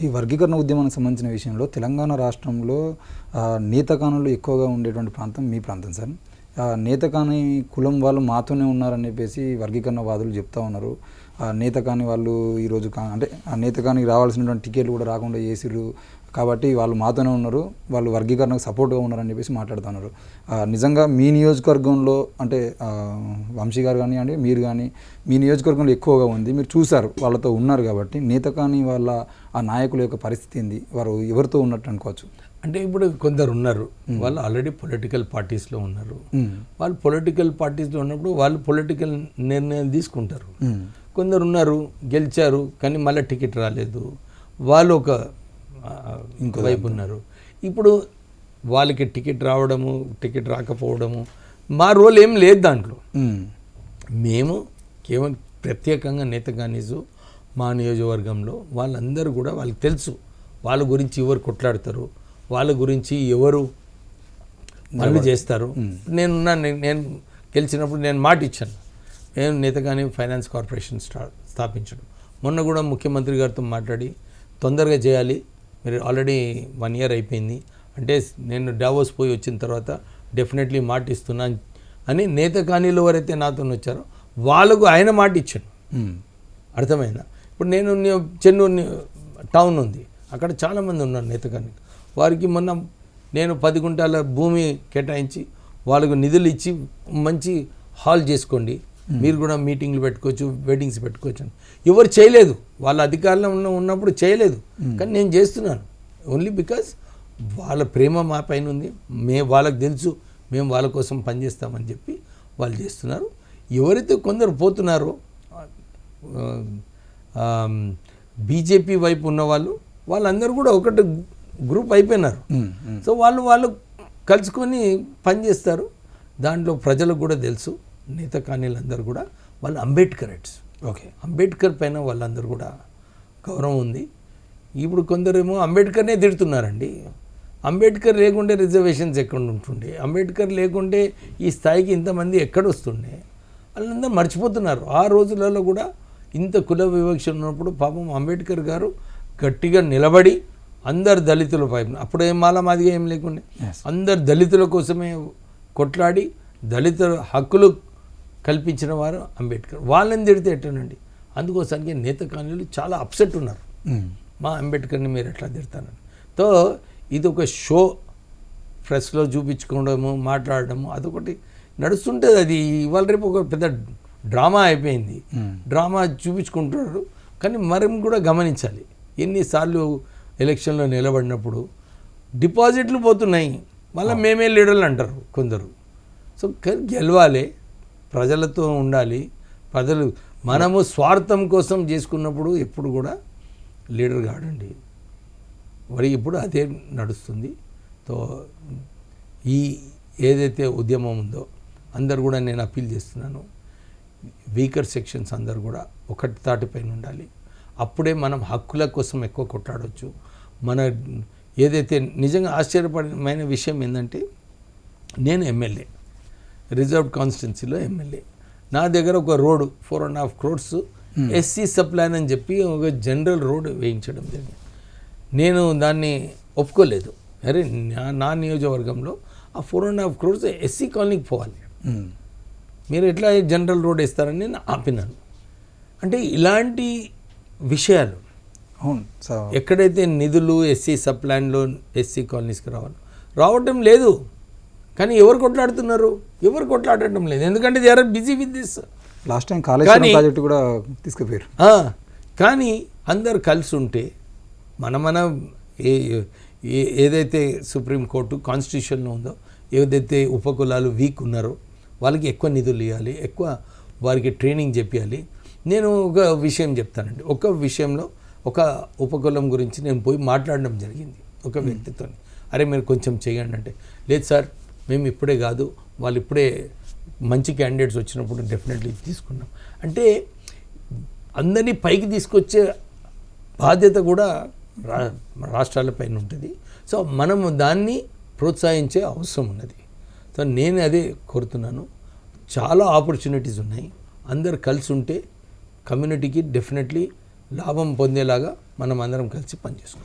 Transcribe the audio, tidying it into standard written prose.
ఈ వర్గీకరణ ఉద్యమానికి సంబంధించిన విషయంలో తెలంగాణ రాష్ట్రంలో నేతకానులు ఎక్కువగా ఉండేటువంటి ప్రాంతం మీ ప్రాంతం సార్. నేతకాని కులం వాళ్ళు మాతోనే ఉన్నారని చెప్పేసి వర్గీకరణవాదులు చెప్తా ఉన్నారు. నేతకాని వాళ్ళు ఈరోజు అంటే ఆ నేతకానికి రావాల్సినటువంటి టికెట్లు కూడా రాకుండా చేసిర్రు కాబట్టి వాళ్ళు మాతోనే ఉన్నారు, వాళ్ళు వర్గీకరణకు సపోర్ట్గా ఉన్నారని చెప్పేసి మాట్లాడుతున్నారు. నిజంగా మీ నియోజకవర్గంలో అంటే వంశీ గారు కానీ అంటే మీరు కానీ మీ నియోజకవర్గంలో ఎక్కువగా ఉంది, మీరు చూసారు, వాళ్ళతో ఉన్నారు కాబట్టి నేతకాని వాళ్ళ ఆ నాయకుల యొక్క పరిస్థితి ఏంది, వారు ఎవరితో ఉన్నట్టు అనుకోవచ్చు? అంటే ఇప్పుడు కొందరు ఉన్నారు, వాళ్ళు ఆల్రెడీ పొలిటికల్ పార్టీస్లో ఉన్నారు. వాళ్ళు పొలిటికల్ పార్టీస్లో ఉన్నప్పుడు వాళ్ళు పొలిటికల్ నిర్ణయం తీసుకుంటారు. కొందరు ఉన్నారు గెలిచారు కానీ మళ్ళీ టికెట్ రాలేదు, వాళ్ళు ఒక ఇంకో వైపు ఉన్నారు. ఇప్పుడు వాళ్ళకి టికెట్ రావడము టికెట్ రాకపోవడము మా రోల్ ఏం లేదు దాంట్లో. మేము కేవలం ప్రత్యేకంగా నేతగానీసు మా నియోజకవర్గంలో వాళ్ళందరూ కూడా వాళ్ళకి తెలుసు వాళ్ళ గురించి ఎవరు కొట్లాడతారు, వాళ్ళ గురించి ఎవరు పనులు చేస్తారు. నేను గెలిచినప్పుడు నేను మాట ఇచ్చాను, నేను నేతగాని ఫైనాన్స్ కార్పొరేషన్ స్థాపించడం. మొన్న కూడా ముఖ్యమంత్రి గారితో మాట్లాడి తొందరగా చేయాలి, మీరు ఆల్రెడీ 1 year అయిపోయింది అంటే నేను డావోస్ పోయి వచ్చిన తర్వాత డెఫినెట్లీ మాట ఇస్తున్నా అని నేతకానీలో ఎవరైతే నాతో వచ్చారో వాళ్ళకు ఆయన మాట ఇచ్చాను. అర్థమైందా? ఇప్పుడు నేను చెన్నూరు టౌన్ ఉంది, అక్కడ చాలామంది ఉన్నారు నేతకాని. వారికి మొన్న నేను 10 గుంటల భూమి కేటాయించి వాళ్ళకు నిధులు ఇచ్చి మంచి హాల్ చేసుకోండి, మీరు కూడా మీటింగ్లు పెట్టుకోవచ్చు, వెడ్డింగ్స్ పెట్టుకోవచ్చు అని. ఎవరు చేయలేదు, వాళ్ళ అధికారంలో ఉన్నప్పుడు చేయలేదు, కానీ నేను చేస్తున్నాను. ఓన్లీ బికాజ్ వాళ్ళ ప్రేమ మా పైన ఉంది, వాళ్ళకి తెలుసు మేము వాళ్ళ కోసం పనిచేస్తామని చెప్పి వాళ్ళు చేస్తున్నారు. ఎవరైతే కొందరు పోతున్నారో బీజేపీ వైపు ఉన్న వాళ్ళందరూ కూడా ఒకటి గ్రూప్ అయిపోయినారు. సో వాళ్ళు కలుసుకొని పనిచేస్తారు. దాంట్లో ప్రజలకు కూడా తెలుసు, నేతకానీలందరూ కూడా వాళ్ళు అంబేద్కరైట్స్. ఓకే, అంబేద్కర్ పైన వాళ్ళందరూ కూడా గౌరవం ఉంది. ఇప్పుడు కొందరేమో అంబేద్కర్నే తిడుతున్నారండి. అంబేద్కర్ లేకుంటే రిజర్వేషన్స్ ఎక్కడ ఉంటుండే, అంబేద్కర్ లేకుంటే ఈ స్థాయికి ఇంతమంది ఎక్కడ వస్తుండే, వాళ్ళందరూ మర్చిపోతున్నారు. ఆ రోజులలో కూడా ఇంత కుల వివక్ష ఉన్నప్పుడు పాపం అంబేద్కర్ గారు గట్టిగా నిలబడి అందరు దళితుల పైన, అప్పుడు ఏం మాదిగా ఏం లేకుండే, అందరు దళితుల కోసమే కొట్లాడి దళిత హక్కులు కల్పించిన వారు అంబేద్కర్. వాళ్ళని తిడితే ఎట్టనండి. అందుకోసానికి నేతకానీలు చాలా అప్సెట్ ఉన్నారు, మా అంబేద్కర్ని మీరు ఎట్లా తిడతానని. తో ఇది ఒక షో, ప్రెస్లో చూపించుకోవడము మాట్లాడడము అదొకటి నడుస్తుంటుంది. అది ఇవాళ రేపు ఒక పెద్ద డ్రామా అయిపోయింది. డ్రామా చూపించుకుంటున్నారు. కానీ మనం కూడా గమనించాలి, ఎన్నిసార్లు ఎలక్షన్లో నిలబడినప్పుడు డిపాజిట్లు పోతున్నాయి, మళ్ళీ మేమే లీడర్లు అంటారు కొందరు. సో గెలవాలి, ప్రజలతో ఉండాలి. ప్రజలు మనము స్వార్థం కోసం చేసుకున్నప్పుడు ఎప్పుడు కూడా లీడర్ కాడండి. మరి ఇప్పుడు అదే నడుస్తుంది. సో ఈ ఏదైతే ఉద్యమం ఉందో అందరు కూడా నేను అప్పీల్ చేస్తున్నాను, వీకర్ సెక్షన్స్ అందరు కూడా ఒకటి తాటిపైన ఉండాలి. అప్పుడే మనం హక్కుల కోసం ఎక్కువ కొట్లాడవచ్చు. మన ఏదైతే నిజంగా ఆశ్చర్యపడమైన విషయం ఏంటంటే, నేను ఎమ్మెల్యే, రిజర్వ్డ్ కాన్స్టిట్యున్సీలో ఎమ్మెల్యే. నా దగ్గర ఒక రోడ్డు 4.5 crores ఎస్సీ సప్లాన్ అని చెప్పి ఒక జనరల్ రోడ్ వేయించడం జరిగింది. నేను దాన్ని ఒప్పుకోలేదు. అరే నా నియోజకవర్గంలో ఆ 4.5 crores ఎస్సీ కాలనీకి పోవాలి, మీరు ఎట్లా జనరల్ రోడ్ వేస్తారని నేను ఆపినాను. అంటే ఇలాంటి విషయాలు ఎక్కడైతే నిధులు ఎస్సీ సప్లాన్లో ఎస్సీ కాలనీస్కి రావటం లేదు. కానీ ఎవరు కొట్లాడుతున్నారు? ఎవరు కొట్లాడటం లేదు, ఎందుకంటే they are busy with this. Last time Kaleshwaram project కూడా తీసుకుపోయారు. కానీ అందరు కలిసి ఉంటే మన ఏదైతే సుప్రీంకోర్టు కాన్స్టిట్యూషన్లో ఉందో, ఏదైతే ఉపకులాలు వీక్ ఉన్నారో వాళ్ళకి ఎక్కువ నిధులు ఇవ్వాలి, ఎక్కువ వారికి ట్రైనింగ్ చెప్పాలి. నేను ఒక విషయం చెప్తానండి. ఒక విషయంలో ఒక ఉపకులం గురించి నేను పోయి మాట్లాడడం జరిగింది ఒక వ్యక్తితో. అరే మీరు కొంచెం చేయండి అంటే, లేదు సార్ మేము ఇప్పుడే కాదు, వాళ్ళు ఇప్పుడే మంచి క్యాండిడేట్స్ వచ్చినప్పుడు డెఫినెట్లీ తీసుకున్నాం అంటే, అందరినీ పైకి తీసుకొచ్చే బాధ్యత కూడా రాష్ట్రాలపైన ఉంటుంది. సో మనము దాన్ని ప్రోత్సహించే అవసరం ఉన్నది. సో నేను అదే కోరుతున్నాను. చాలా ఆపర్చునిటీస్ ఉన్నాయి, అందరు కలిసి ఉంటే కమ్యూనిటీకి డెఫినెట్లీ లాభం పొందేలాగా మనం అందరం కలిసి పనిచేసుకుందాం.